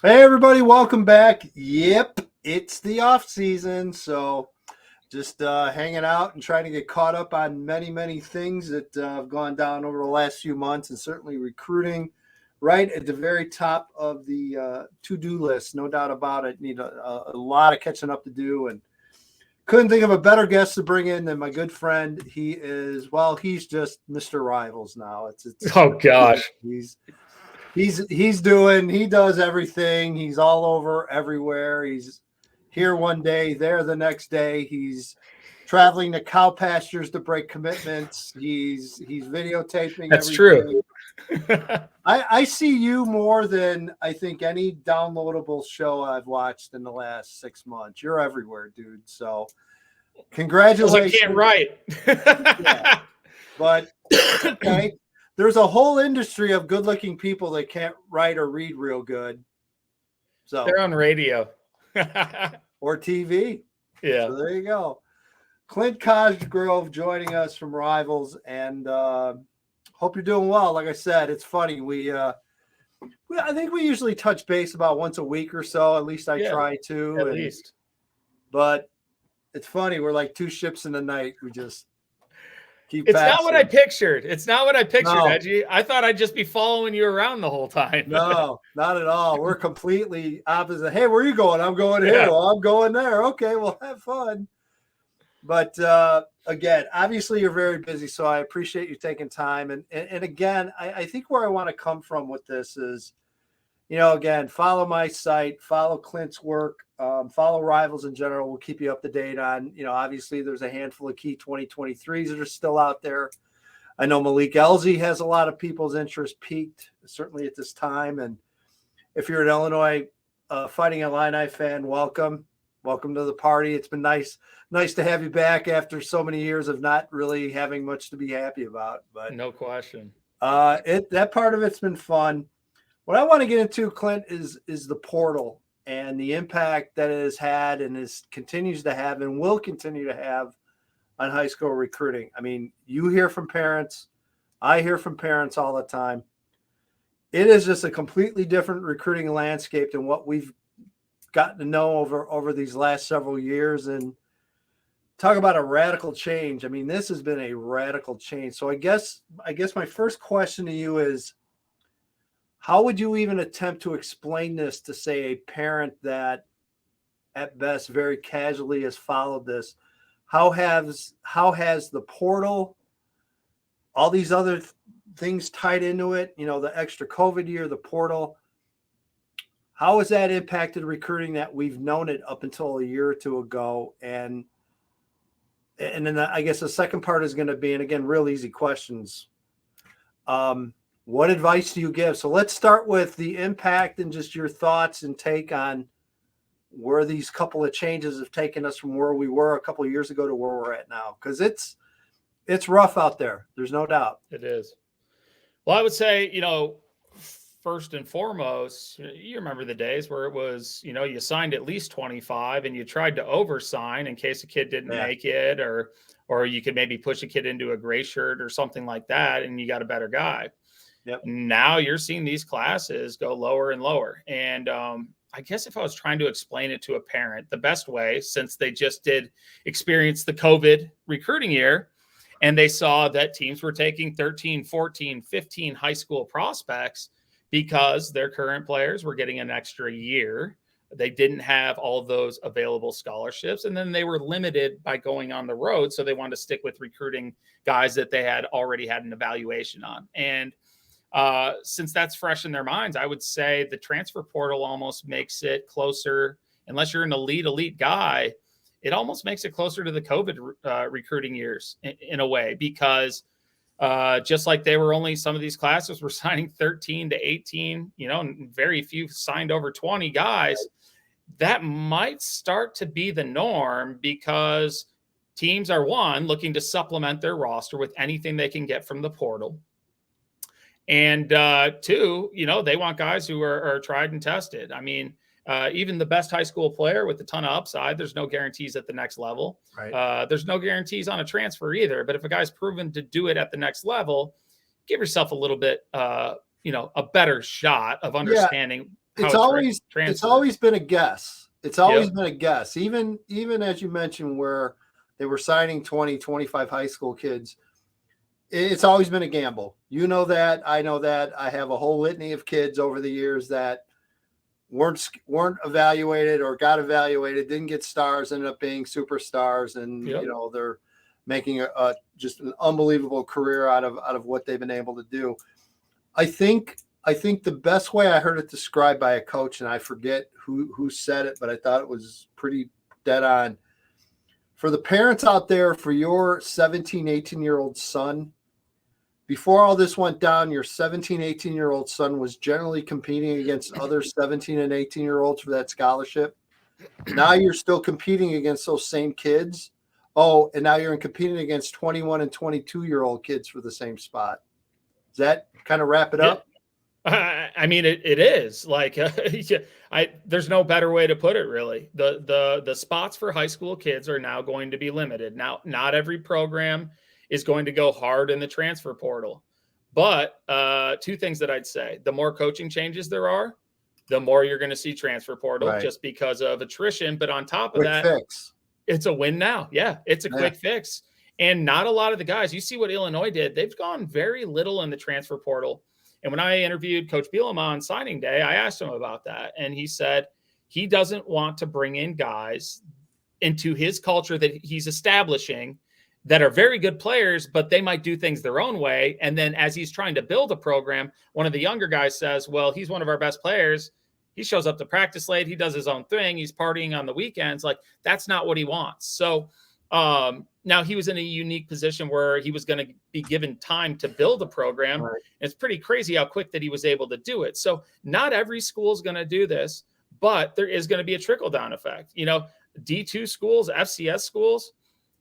Hey everybody, welcome back. Yep, it's the off season, so just hanging out and trying to get caught up on many things that have gone down over the last few months, and certainly recruiting right at the very top of the to-do list. No doubt about it. Need a lot of catching up to do, and couldn't think of a better guest to bring in than my good friend. He's just Mr. Rivals now. It's Oh gosh. he does everything. He's all over everywhere. He's here one day, there the next day. He's traveling to cow pastures to break commitments. He's videotaping That's everything. true. I see you more than I think any downloadable show I've watched in the last 6 months. You're everywhere, dude. So congratulations. I can't write. Yeah. But okay. There's a whole industry of good-looking people that can't write or read real good. So they're on radio or TV. Yeah. So there you go. Clint Cosgrove joining us from Rivals, and hope you're doing well. Like I said, it's funny. I think we usually touch base about once a week or so. At least I try to. At least. But it's funny. We're like two ships in the night. We just keep It's passing. not what I pictured. No. Edgy. I thought I'd just be following you around the whole time. No, not at all. We're completely opposite. Hey, where are you going? I'm going here. Well, I'm going there. Okay, well, have fun. But again, obviously you're very busy, so I appreciate you taking time. And again, I think where I want to come from with this is, again, follow my site, follow Clint's work, follow Rivals in general. We'll keep you up to date on, obviously there's a handful of key 2023s that are still out there. I know Malik Elzy has a lot of people's interest peaked, certainly at this time. And if you're an Illinois Fighting Illini fan, welcome to the party. It's been nice to have you back after so many years of not really having much to be happy about. But no question. That part of it's been fun. What I want to get into, Clint, is the portal and the impact that it has had and continues to have and will continue to have on high school recruiting. I mean, you hear from parents. I hear from parents all the time. It is just a completely different recruiting landscape than what we've gotten to know over these last several years. And talk about a radical change. I mean, this has been a radical change. So I guess my first question to you is, how would you even attempt to explain this to, say, a parent that at best very casually has followed this? How has the portal, all these other things tied into it, the extra COVID year, the portal, how has that impacted recruiting that we've known it up until a year or two ago? And then I guess the second part is going to be, and again, real easy questions. What advice do you give? So let's start with the impact and just your thoughts and take on where these couple of changes have taken us from where we were a couple of years ago to where we're at now. Because it's rough out there. There's no doubt. It is. Well, I would say, first and foremost, you remember the days where it was, you signed at least 25 and you tried to oversign in case a kid didn't make it, or you could maybe push a kid into a gray shirt or something like that, and you got a better guy. Yep. Now you're seeing these classes go lower and lower. And I guess if I was trying to explain it to a parent, the best way, since they just did experience the COVID recruiting year, and they saw that teams were taking 13, 14, 15 high school prospects because their current players were getting an extra year. They didn't have all of those available scholarships, and then they were limited by going on the road. So they wanted to stick with recruiting guys that they had already had an evaluation on. And since that's fresh in their minds, I would say the transfer portal almost makes it closer, unless you're an elite guy, it almost makes it closer to the COVID recruiting years in a way, because just like they were only, some of these classes were signing 13 to 18, and very few signed over 20 guys. That might start to be the norm because teams are, one, looking to supplement their roster with anything they can get from the portal. And two, they want guys who are tried and tested. I mean, even the best high school player with a ton of upside, there's no guarantees at the next level. Right. There's no guarantees on a transfer either. But if a guy's proven to do it at the next level, give yourself a little bit, a better shot of understanding it's always been a guess. It's always been a guess. Even as you mentioned, where they were signing 20, 25 high school kids, it's always been a gamble. You know that. I know that. I have a whole litany of kids over the years that weren't evaluated or got evaluated, didn't get stars, ended up being superstars, and they're making a just an unbelievable career out of what they've been able to do. I think the best way I heard it described by a coach, and I forget who said it, but I thought it was pretty dead on. For the parents out there, for your 17, 18-year-old son, before all this went down, your 17, 18-year-old son was generally competing against other 17 and 18-year-olds for that scholarship. Now you're still competing against those same kids. Oh, and now you're competing against 21 and 22-year-old kids for the same spot. Does that kind of wrap it up? I mean, it is like there's no better way to put it, really. The spots for high school kids are now going to be limited. Now, not every program is going to go hard in the transfer portal, but two things that I'd say: the more coaching changes there are, the more you're going to see transfer portal, just because of attrition. But on top of that, it's a win now. Yeah, it's a quick fix. And not a lot of the guys, you see what Illinois did. They've gone very little in the transfer portal. And when I interviewed Coach Bielema on signing day, I asked him about that. And he said he doesn't want to bring in guys into his culture that he's establishing that are very good players, but they might do things their own way. And then as he's trying to build a program, one of the younger guys says, well, he's one of our best players. He shows up to practice late. He does his own thing. He's partying on the weekends. Like, that's not what he wants. So now he was in a unique position where he was going to be given time to build a program. Right. It's pretty crazy how quick that he was able to do it. So not every school is going to do this, but there is going to be a trickle-down effect. D2 schools, FCS schools,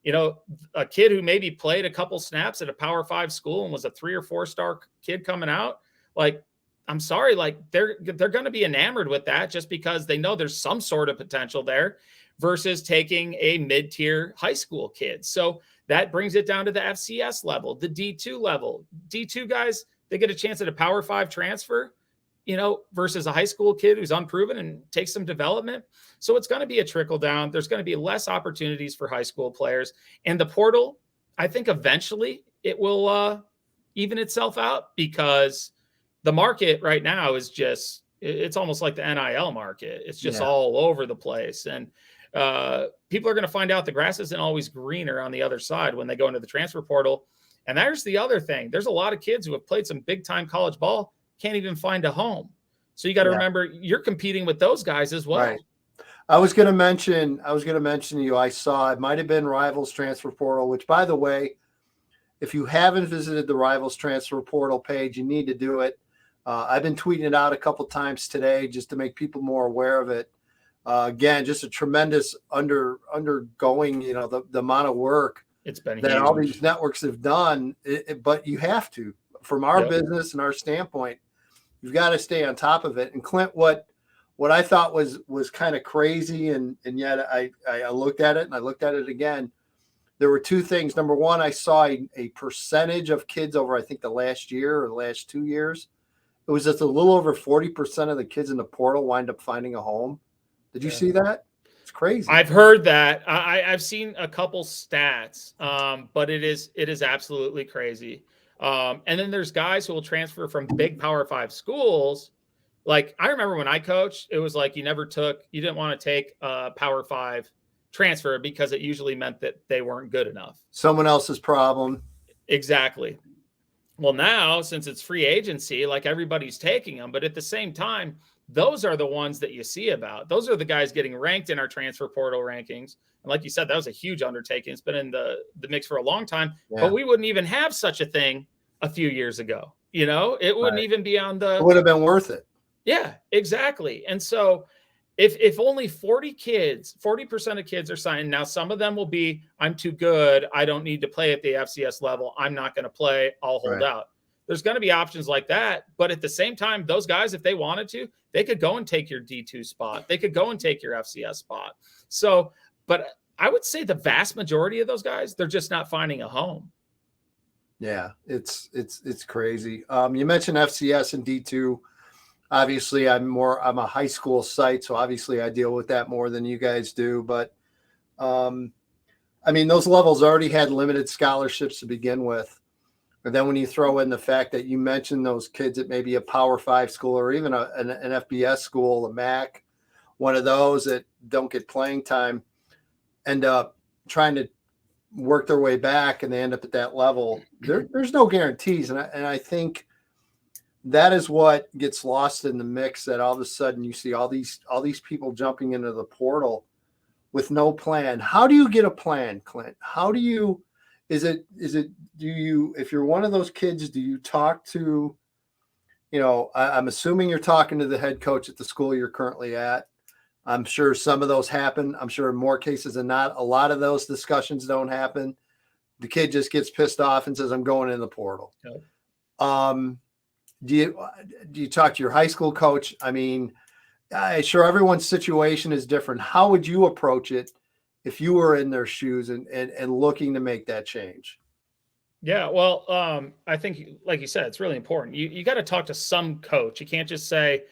a kid who maybe played a couple snaps at a Power 5 school and was a 3 or 4 star kid coming out, like, I'm sorry, like they're going to be enamored with that just because they know there's some sort of potential there versus taking a mid-tier high school kid. So that brings it down to the FCS level, the D2 level. D2 guys, they get a chance at a Power 5 transfer, versus a high school kid who's unproven and takes some development. So it's going to be a trickle down. There's going to be less opportunities for high school players. And the portal, I think eventually it will even itself out, because the market right now is just, it's almost like the NIL market. It's just all over the place. And people are going to find out the grass isn't always greener on the other side when they go into the transfer portal. And there's the other thing. There's a lot of kids who have played some big time college ball, can't even find a home. So you got to remember you're competing with those guys as well. Right. I was going to mention to you, I saw it might've been Rivals transfer portal, which, by the way, if you haven't visited the Rivals transfer portal page, you need to do it. I've been tweeting it out a couple times today just to make people more aware of it. Again, just a tremendous undergoing, the amount of work it's been that huge. All these networks have done. But you have to, from our business and our standpoint, you've got to stay on top of it. And Clint, what I thought was kind of crazy, and yet I looked at it and I looked at it again. There were two things. Number one, I saw a percentage of kids over, I think, the last year or the last 2 years. It was just a little over 40% of the kids in the portal wind up finding a home. Did you see that? It's crazy. I've heard that. I've seen a couple stats, but it is absolutely crazy. And then there's guys who will transfer from big Power 5 schools. Like, I remember when I coached, it was like you didn't want to take a Power 5 transfer because it usually meant that they weren't good enough. Someone else's problem. Exactly. Well, now, since it's free agency, like, everybody's taking them. But at the same time, those are the ones that you see about. Those are the guys getting ranked in our transfer portal rankings. And like you said, that was a huge undertaking. It's been in the mix for a long time, but we wouldn't even have such a thing a few years ago. It wouldn't even be on the. It would have been worth it. Yeah, exactly. And so if only 40% of kids are signed, now some of them will be, I'm too good, I don't need to play at the FCS level, I'm not going to play, I'll hold out. There's going to be options like that. But at the same time, those guys, if they wanted to, they could go and take your D2 spot. They could go and take your FCS spot. So, but I would say the vast majority of those guys, they're just not finding a home. Yeah, it's crazy. You mentioned FCS and D2. obviously I'm a high school site, so obviously I deal with that more than you guys do. But I mean, those levels already had limited scholarships to begin with. And then when you throw in the fact that you mentioned those kids at maybe a Power 5 school or even an FBS school, a MAC, one of those that don't get playing time, end up trying to work their way back and they end up at that level. There's no guarantees. And I think that is what gets lost in the mix, that all of a sudden you see all these people jumping into the portal with no plan. How do you get a plan, Clint? How do you, if you're one of those kids, do you talk to, I'm assuming you're talking to the head coach at the school you're currently at. I'm sure some of those happen. I'm sure in more cases than not, a lot of those discussions don't happen. The kid just gets pissed off and says, I'm going in the portal. Okay. Do you talk to your high school coach? I mean, sure, everyone's situation is different. How would you approach it if you were in their shoes and looking to make that change? Yeah, well, I think, like you said, it's really important. You got to talk to some coach. You can't just say,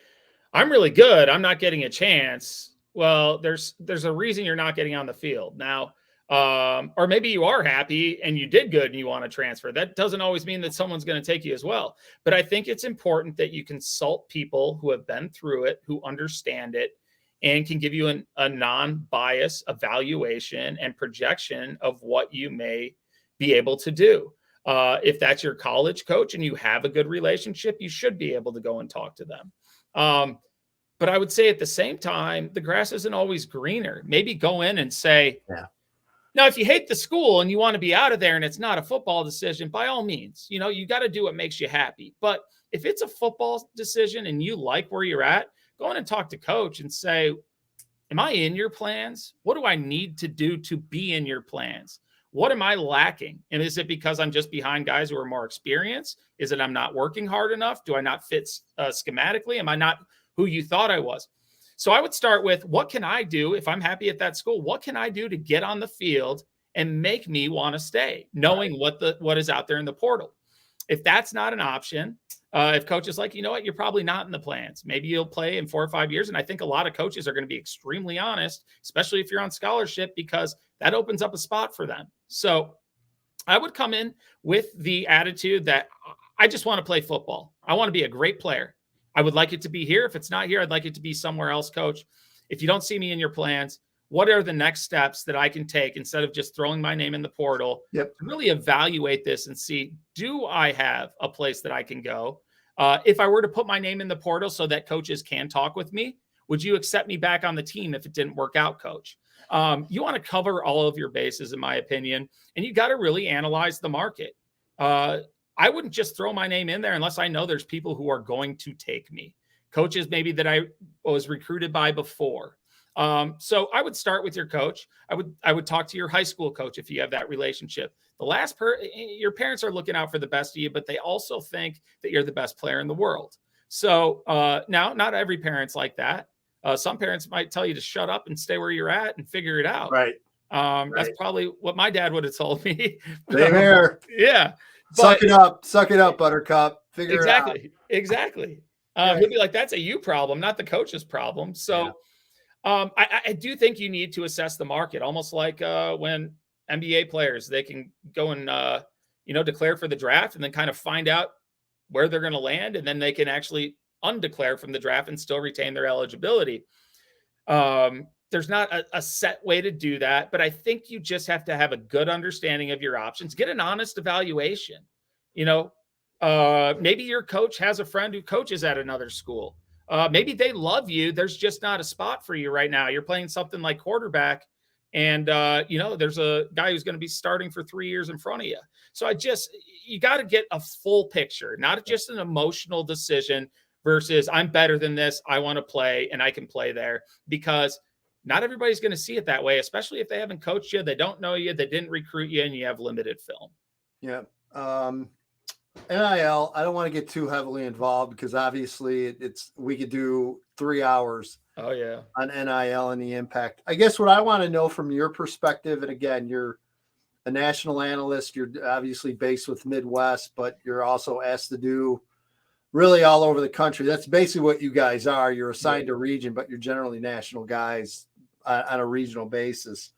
I'm really good, I'm not getting a chance. Well, there's a reason you're not getting on the field now. Or maybe you are happy and you did good and you want to transfer. That doesn't always mean that someone's going to take you as well. But I think it's important that you consult people who have been through it, who understand it, and can give you a non-biased evaluation and projection of what you may be able to do. If that's your college coach and you have a good relationship, you should be able to go and talk to them. But I would say at the same time, the grass isn't always greener. Maybe go in and say, now, if you hate the school and you want to be out of there and it's not a football decision, by all means, you got to do what makes you happy. But if it's a football decision and you like where you're at, go in and talk to coach and say, am I in your plans? What do I need to do to be in your plans? What am I lacking? And is it because I'm just behind guys who are more experienced? Is it I'm not working hard enough? Do I not fit schematically? Am I not who you thought I was? So I would start with, what can I do if I'm happy at that school? What can I do to get on the field and make me want to stay, knowing what is out there in the portal? If that's not an option, if coach is like, you know what, you're probably not in the plans. Maybe you'll play in 4 or 5 years. And I think a lot of coaches are going to be extremely honest, especially if you're on scholarship, because that opens up a spot for them. So I would come in with the attitude that I just want to play football. I want to be a great player. I would like it to be here. If it's not here, I'd like it to be somewhere else, coach. If you don't see me in your plans, what are the next steps that I can take instead of just throwing my name in the portal? To really evaluate this and see, do I have a place that I can go? If I were to put my name in the portal so that coaches can talk with me, would you accept me back on the team if it didn't work out, coach? You want to cover all of your bases, in my opinion, and you got to really analyze the market. I wouldn't just throw my name in there unless I know there's people who are going to take me. Coaches maybe that I was recruited by before. So I would start with your coach. I would talk to your high school coach if you have that relationship. Your parents are looking out for the best of you, but they also think that you're the best player in the world. So now, not every parent's like that. Some parents might tell you to shut up and stay where you're at and figure it out. Right. That's probably what my dad would have told me. Same here. Yeah. Suck it up, Buttercup. Figure it out. Exactly. He'll be like, that's a you problem, not the coach's problem. So I do think you need to assess the market, almost like when NBA players, they can go and, declare for the draft and then kind of find out where they're going to land. And then they can actually undeclare from the draft and still retain their eligibility. There's not a set way to do that, but I think you just have to have a good understanding of your options. Get an honest evaluation. Maybe your coach has a friend who coaches at another school. Maybe they love you. There's just not a spot for you right now. You're playing something like quarterback, and there's a guy who's going to be starting for 3 years in front of you. So you got to get a full picture, not just an emotional decision versus I'm better than this. I want to play and I can play there, because not everybody's going to see it that way, especially if they haven't coached you, they don't know you, they didn't recruit you, and you have limited film. Yeah. NIL, I don't want to get too heavily involved because obviously we could do 3 hours on NIL and the impact. I guess what I want to know from your perspective, and again, you're a national analyst, you're obviously based with Midwest, but you're also asked to do really all over the country. That's basically what you guys are. You're assigned a region, but you're generally national guys on a regional basis.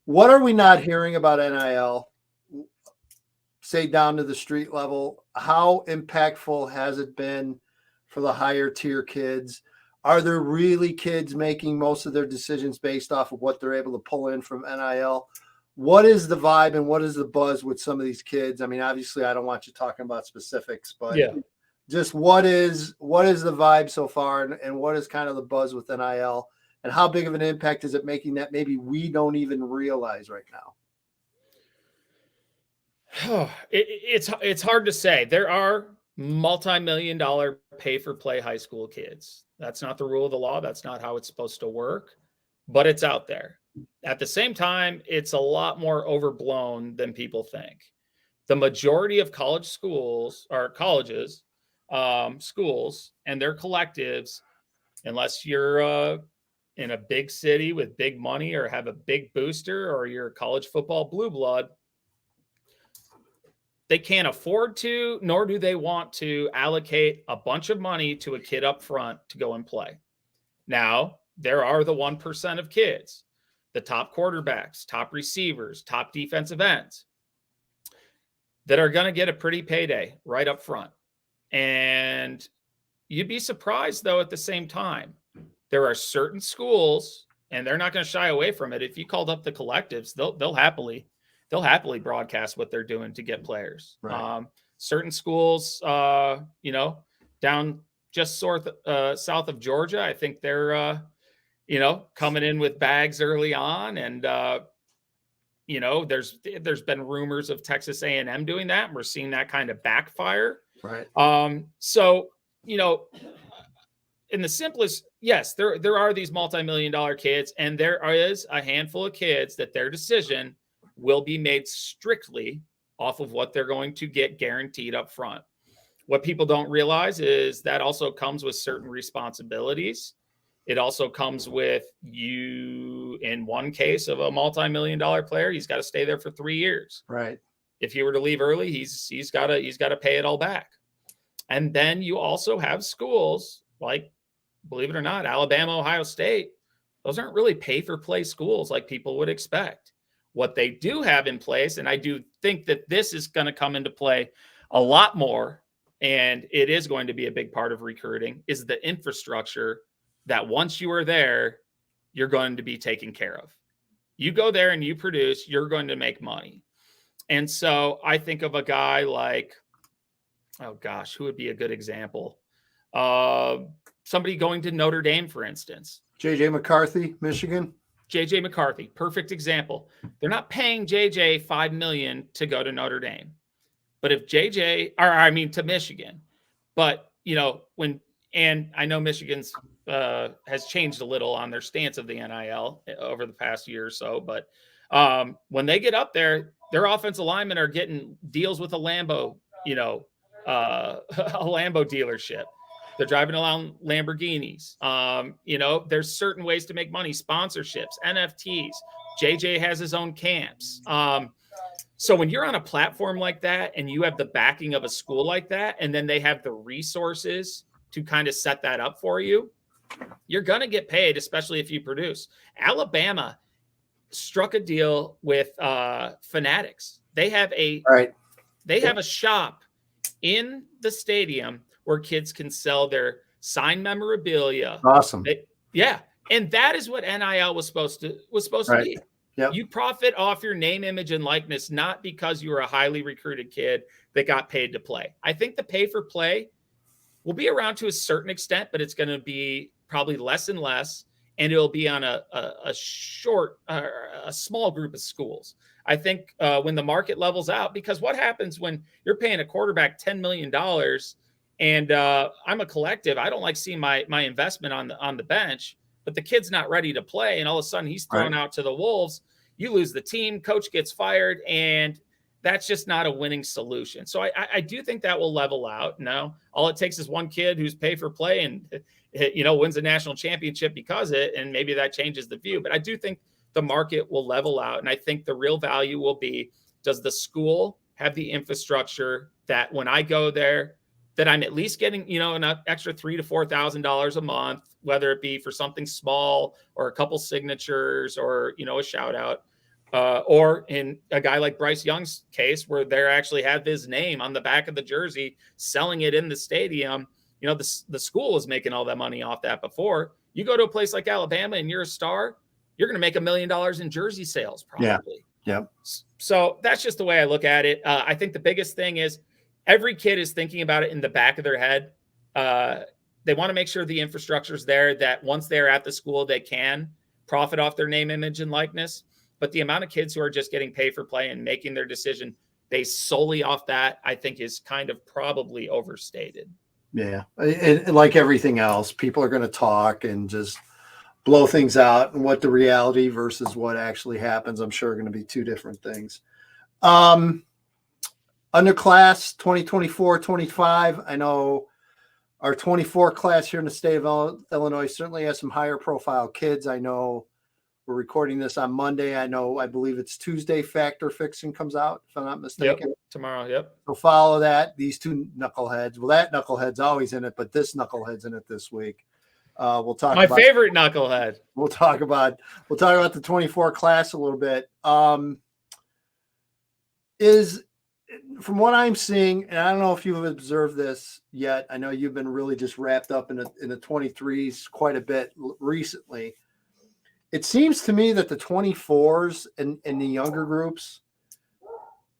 What are we not hearing about NIL? Say down to the street level. How impactful has it been for the higher tier kids? Are there really kids making most of their decisions based off of what they're able to pull in from NIL? What is the vibe and what is the buzz with some of these kids? I mean, obviously, I don't want you talking about specifics, but just what is the vibe so far, and what is kind of the buzz with NIL, and how big of an impact is it making that maybe we don't even realize right now? It's hard to say. There are multi-million-dollar pay-for-play high school kids. That's not the rule of the law. That's not how it's supposed to work, but it's out there. At the same time, it's a lot more overblown than people think. The majority of college schools or colleges, schools and their collectives, unless you're in a big city with big money or have a big booster or you're a college football blue blood, they can't afford to, nor do they want to allocate a bunch of money to a kid up front to go and play. Now, there are the 1% of kids, the top quarterbacks, top receivers, top defensive ends, that are going to get a pretty payday right up front. And you'd be surprised, though, at the same time, there are certain schools, and they're not going to shy away from it. If you called up the collectives, they'll happily broadcast what they're doing to get players. Right. Certain schools, down just south of Georgia, I think they're, coming in with bags early on. And, there's been rumors of Texas A&M doing that. And we're seeing that kind of backfire. Right. So, in the simplest, yes, there are these multi-million-dollar kids, and there is a handful of kids that their decision will be made strictly off of what they're going to get guaranteed up front. What people don't realize is that also comes with certain responsibilities. It also comes with, you, in one case of a multi-million-dollar player, he's got to stay there for 3 years. Right. If he were to leave early, he's got to pay it all back. And then you also have schools like, believe it or not, Alabama, Ohio State. Those aren't really pay-for-play schools like people would expect. What they do have in place, and I do think that this is going to come into play a lot more, and it is going to be a big part of recruiting, is the infrastructure that once you are there, you're going to be taken care of. You go there and you produce, you're going to make money. And so I think of a guy like, oh gosh, who would be a good example? Somebody going to Notre Dame, for instance. J.J. McCarthy, Michigan. J.J. McCarthy, perfect example. They're not paying J.J. $5 million to go to Notre Dame, but if to Michigan. But and I know Michigan's has changed a little on their stance of the NIL over the past year or so. But when they get up there, their offensive linemen are getting deals with a Lambo, a Lambo dealership. They're driving around Lamborghinis. There's certain ways to make money, sponsorships, NFTs. JJ has his own camps. So when you're on a platform like that and you have the backing of a school like that, and then they have the resources to kind of set that up for you, you're going to get paid, especially if you produce. Alabama struck a deal with Fanatics. They have a shop in the stadium where kids can sell their signed memorabilia. Awesome. And that is what NIL was supposed to be. Yep. You profit off your name, image, and likeness, not because you were a highly recruited kid that got paid to play. I think the pay for play will be around to a certain extent, but it's going to be probably less and less, and it'll be on a small group of schools. I think when the market levels out, because what happens when you're paying a quarterback $10 million and I'm a collective, I don't like seeing my investment on the bench, but the kid's not ready to play, and all of a sudden he's thrown out to the wolves. You lose the team, coach gets fired, and that's just not a winning solution. So I do think that will level out. Now, all it takes is one kid who's pay for play and wins a national championship because of it, and maybe that changes the view. But I do think the market will level out, and I think the real value will be, does the school have the infrastructure that when I go there, that I'm at least getting, an extra $3,000 to $4,000 a month, whether it be for something small or a couple signatures or, a shout out. Or in a guy like Bryce Young's case, where they actually have his name on the back of the jersey, selling it in the stadium. The school is making all that money off that before. You go to a place like Alabama and you're a star, you're going to make $1 million in jersey sales probably. Yeah. So that's just the way I look at it. I think the biggest thing is every kid is thinking about it in the back of their head. They want to make sure the infrastructure is there, that once they're at the school, they can profit off their name, image, and likeness. But the amount of kids who are just getting paid for play and making their decision based solely off that, I think is kind of probably overstated. Yeah. And like everything else, people are going to talk and just blow things out, and what the reality versus what actually happens, I'm sure, are going to be two different things. Underclass 2024-25. I know our 24 class here in the state of Illinois certainly has some higher profile kids. I know we're recording this on Monday. I believe it's Tuesday Factor Fixing comes out, if I'm not mistaken. Yep, tomorrow, yep. So follow that. These two knuckleheads. Well, that knucklehead's always in it, but this knucklehead's in it this week. We'll talk about favorite knucklehead. We'll talk about the 24 class a little bit. Is from what I'm seeing, and I don't know if you've observed this yet. I know you've been really just wrapped up in the 23s quite a bit recently. It seems to me that the 24s and the younger groups,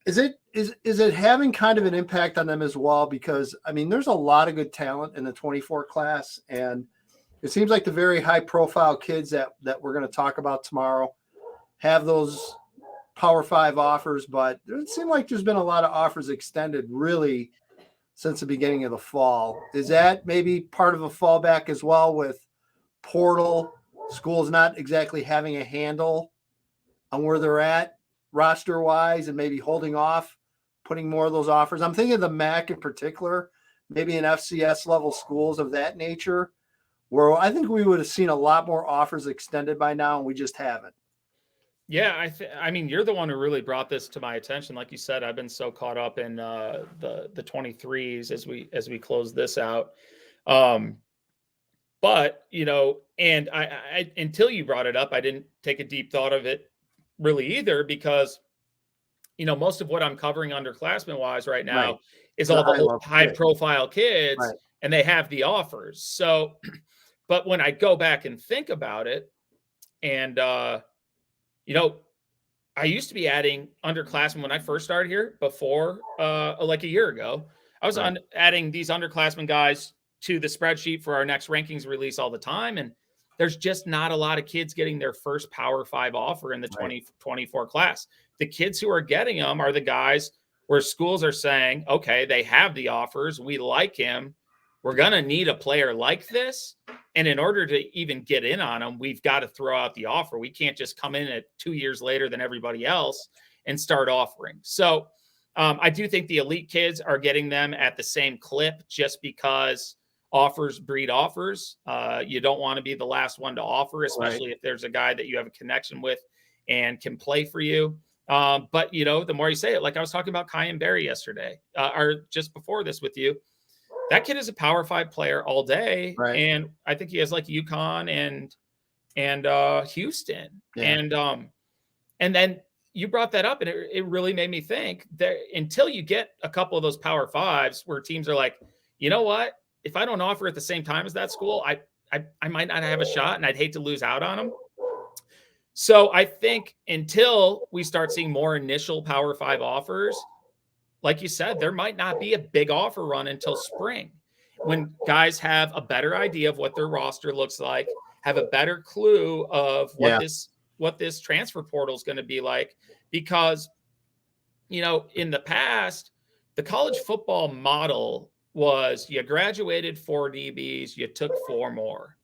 is it having kind of an impact on them as well? Because there's a lot of good talent in the 24 class, and it seems like the very high profile kids that we're going to talk about tomorrow have those Power 5 offers, but it seems like there's been a lot of offers extended really since the beginning of the fall. Is that maybe part of a fallback as well with portal? Schools not exactly having a handle on where they're at roster wise and maybe holding off putting more of those offers. I'm thinking of the MAC in particular, maybe in FCS level schools of that nature, where I think we would have seen a lot more offers extended by now, and we just haven't. Yeah, you're the one who really brought this to my attention. Like you said, I've been so caught up in the 23s as we close this out. But, and I until you brought it up, I didn't take a deep thought of it really either, because, most of what I'm covering underclassmen wise right now is all the high profile kids, and they have the offers. So, but when I go back and think about it, and, I used to be adding underclassmen when I first started here before, like a year ago. I was adding these underclassmen guys to the spreadsheet for our next rankings release all the time. And there's just not a lot of kids getting their first Power 5 offer in the 2024 class. The kids who are getting them are the guys where schools are saying, okay, they have the offers. We like him. We're going to need a player like this. And in order to even get in on them, we've got to throw out the offer. We can't just come in at 2 years later than everybody else and start offering. So I do think the elite kids are getting them at the same clip, just because offers breed offers. You don't want to be the last one to offer, especially if there's a guy that you have a connection with and can play for you. But, the more you say it, like I was talking about Kyan Berry yesterday, or just before this with you, that kid is a Power 5 player all day. Right. And I think he has like UConn and Houston. Yeah. And then you brought that up, and it really made me think that until you get a couple of those Power 5s where teams are like, you know what, if I don't offer at the same time as that school, I might not have a shot, and I'd hate to lose out on them. So I think until we start seeing more initial Power 5 offers, like you said, there might not be a big offer run until spring, when guys have a better idea of what their roster looks like, have a better clue of what this transfer portal is going to be like. Because, in the past, the college football model was you graduated 4 DBs, you took 4 more.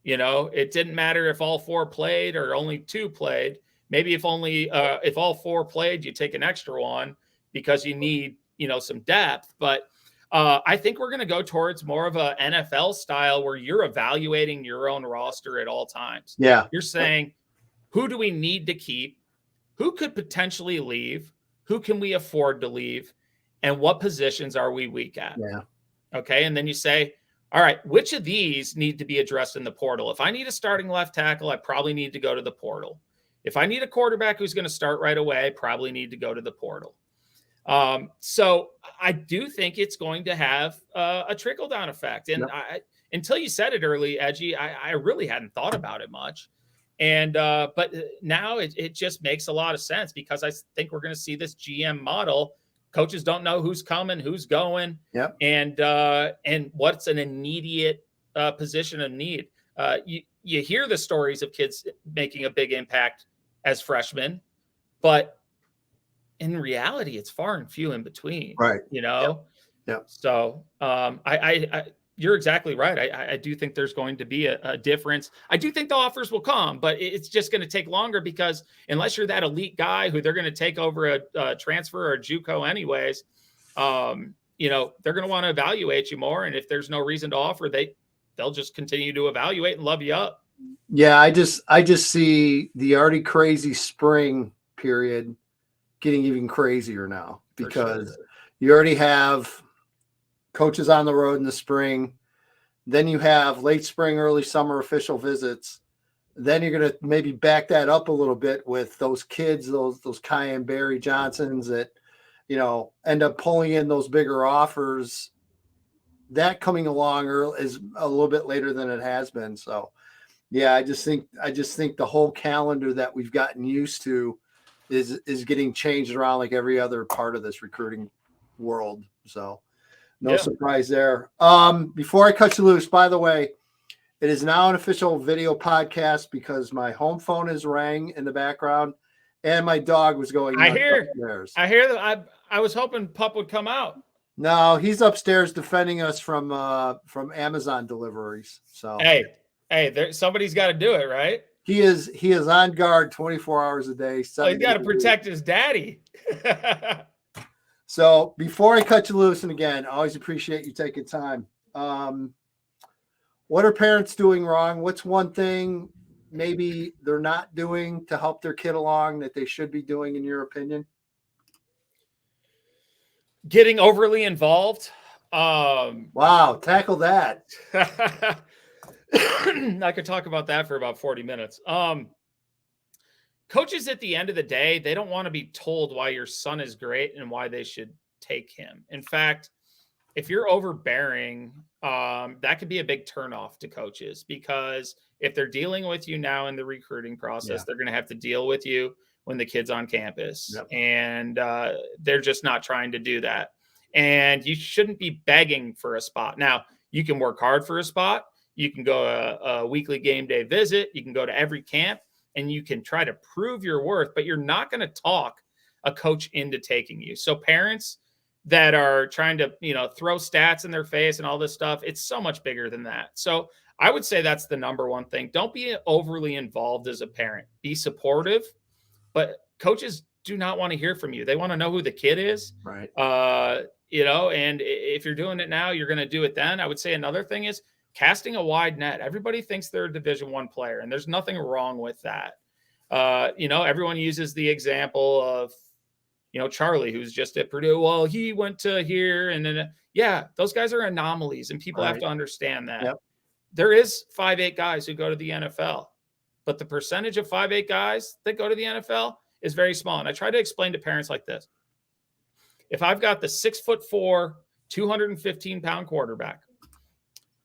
It didn't matter if all 4 played or only 2 played. Maybe if all 4 played, you take an extra one because you need, some depth. But I think we're going to go towards more of a NFL style where you're evaluating your own roster at all times. Yeah. You're saying, who do we need to keep? Who could potentially leave? Who can we afford to leave? And what positions are we weak at? Yeah. Okay. And then you say, all right, which of these need to be addressed in the portal? If I need a starting left tackle, I probably need to go to the portal. If I need a quarterback who's going to start right away, I probably need to go to the portal. So I do think it's going to have a trickle down effect. And until you said it early, Edgy, I really hadn't thought about it much. And but now it just makes a lot of sense, because I think we're going to see this GM model. Coaches don't know who's coming, who's going, and what's an immediate position of need. You hear the stories of kids making a big impact as freshmen, but in reality, it's far and few in between. Right. You know? Yep. So you're exactly right. I do think there's going to be a difference. I do think the offers will come, but it's just going to take longer, because unless you're that elite guy who they're going to take over a transfer or a JUCO anyways, you know, they're going to want to evaluate you more. And if there's no reason to offer, they'll just continue to evaluate and love you up. Yeah. I just see the already crazy spring period getting even crazier now, because you already have coaches on the road in the spring. Then you have late spring, early summer official visits. Then you're going to maybe back that up a little bit with those kids, those Kyan Barry Johnsons that, you know, end up pulling in those bigger offers. That coming along is a little bit later than it has been. So yeah, I just think the whole calendar that we've gotten used to is getting changed around like every other part of this recruiting world. So no surprise there. Before I cut you loose, by the way, it is now an official video podcast, because my home phone is rang in the background and my dog was going nuts upstairs. I hear that. I was hoping Pup would come out. No, he's upstairs defending us from Amazon deliveries. So hey, somebody's got to do it, right? He is on guard 24 hours a day. He's got to protect his daddy. So before I cut you loose, and again, I always appreciate you taking time. What are parents doing wrong? What's one thing maybe they're not doing to help their kid along that they should be doing, in your opinion? Getting overly involved. Wow, tackle that. I could talk about that for about 40 minutes. Coaches, at the end of the day, they don't want to be told why your son is great and why they should take him. In fact, if you're overbearing, that could be a big turnoff to coaches, because if they're dealing with you now in the recruiting process, they're going to have to deal with you when the kid's on campus. And they're just not trying to do that. And you shouldn't be begging for a spot. Now, you can work hard for a spot. You can go a weekly game day visit. You can go to every camp, and you can try to prove your worth, but you're not going to talk a coach into taking you. So parents that are trying to, you know, throw stats in their face and all this stuff, it's so much bigger than that. So I would say that's the number one thing. Don't be overly involved as a parent. Be supportive, but coaches do not want to hear from you. They want to know who the kid is. Right. You know, and if you're doing it now, you're going to do it then. I would say another thing is casting a wide net. Everybody thinks they're a Division I player, and there's nothing wrong with that. You know, everyone uses the example of, you know, Charlie, who's just at Purdue. Well, he went to here, and then, those guys are anomalies, and people have to understand that. There is 5'8" guys who go to the NFL, but the percentage of 5'8" guys that go to the NFL is very small. And I try to explain to parents like this. If I've got the 6'4", 215-pound quarterback,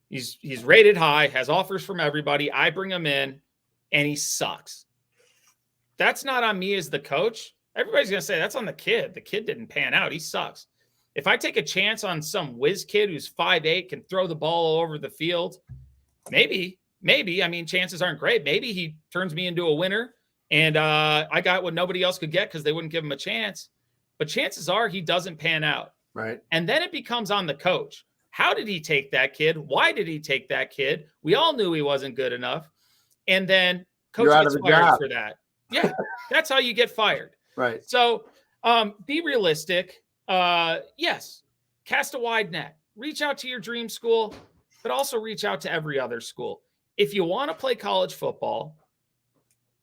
he's rated high, has offers from everybody. I bring him in, and he sucks. That's not on me as the coach. Everybody's going to say that's on the kid. The kid didn't pan out. He sucks. If I take a chance on some whiz kid who's 5'8", can throw the ball all over the field, maybe, I mean, chances aren't great. Maybe he turns me into a winner, and I got what nobody else could get because they wouldn't give him a chance. But chances are he doesn't pan out. Right. And then it becomes on the coach. How did he take that kid? Why did he take that kid? We all knew he wasn't good enough. And then coach gets fired for that. Yeah, that's how you get fired. Right. So be realistic. Yes, cast a wide net. Reach out to your dream school, but also reach out to every other school. If you want to play college football,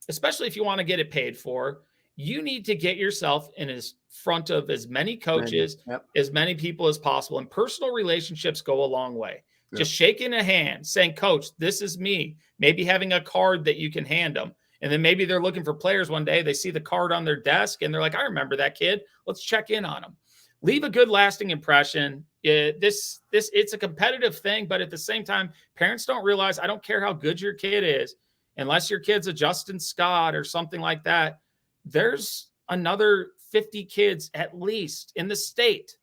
especially if you want to get it paid for, you need to get yourself in front of as many coaches, as many people as possible. And personal relationships go a long way. Just shaking a hand, saying, coach, this is me. Maybe having a card that you can hand them. And then maybe they're looking for players one day. They see the card on their desk and they're like, I remember that kid. Let's check in on them. Leave a good lasting impression. It's a competitive thing, but at the same time, parents don't realize, I don't care how good your kid is, unless your kid's a Justin Scott or something like that, there's another 50 kids at least in the state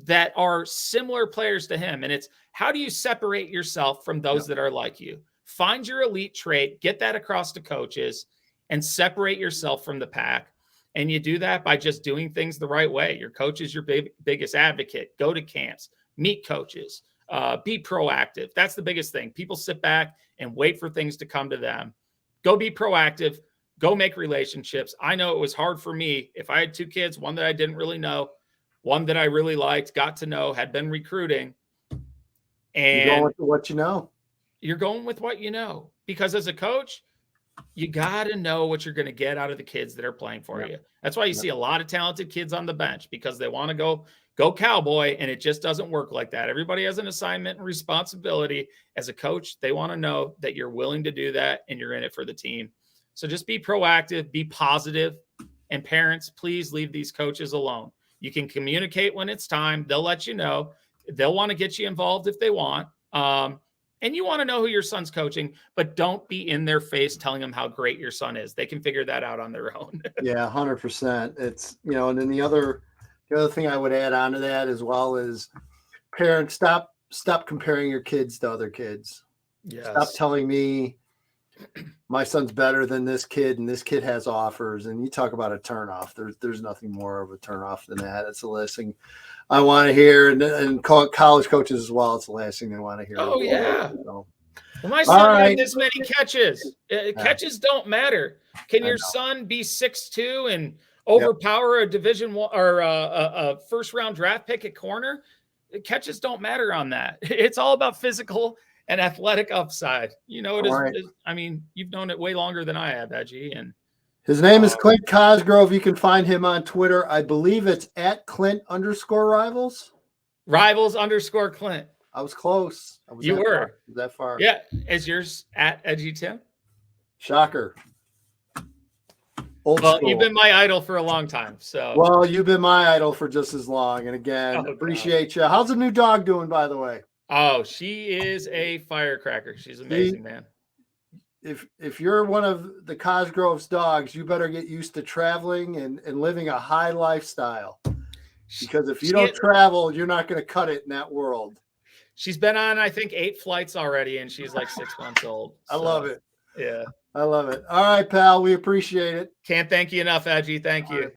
that are similar players to him. And it's, how do you separate yourself from those that are like you? Find your elite trait, get that across to coaches, and separate yourself from the pack. And you do that by just doing things the right way. Your coach is your biggest advocate. Go to camps, meet coaches, be proactive. That's the biggest thing. People sit back and wait for things to come to them. Go be proactive. Go make relationships. I know it was hard for me. If I had 2 kids, one that I didn't really know, one that I really liked, got to know, had been recruiting. And you're going with what you know. You're going with what you know. Because as a coach, you got to know what you're going to get out of the kids that are playing for you. That's why you see a lot of talented kids on the bench, because they want to go Cowboy, and it just doesn't work like that. Everybody has an assignment and responsibility. As a coach, they want to know that you're willing to do that and you're in it for the team. So just be proactive, be positive, and parents, please leave these coaches alone. You can communicate when it's time. They'll let you know. They'll want to get you involved if they want. And you want to know who your son's coaching, but don't be in their face telling them how great your son is. They can figure that out on their own. Yeah, 100%. It's, and then the other thing I would add on to that as well is, parents, stop comparing your kids to other kids. Yes. Stop telling me my son's better than this kid and this kid has offers. And you talk about a turnoff. There's nothing more of a turnoff than that. It's the last thing I want to hear. And college coaches as well. It's the last thing they want to hear. Oh, yeah. So, well, my son had this many catches. Catches don't matter. Can your son be 6'2" and overpower a Division I or a first-round draft pick at corner? Catches don't matter on that. It's all about physical and athletic upside. You know, I mean, you've known it way longer than I have, Edgy. And his name is Clint Cosgrove. You can find him on Twitter. I believe it's at Clint_Rivals. Rivals_Clint. I was close. You were that far. Yeah. Is yours at EDGYTIM? Shocker. Old school. You've been my idol for a long time. So, well, you've been my idol for just as long. And again, appreciate you. How's the new dog doing, by the way? Oh, she is a firecracker. She's amazing, man. If you're one of the Cosgrove's dogs, you better get used to traveling and living a high lifestyle. Because if you don't travel, you're not going to cut it in that world. She's been on, I think, 8 flights already, and she's like 6 months old. I love it. Yeah. I love it. All right, pal. We appreciate it. Can't thank you enough, Edgy. Thank you.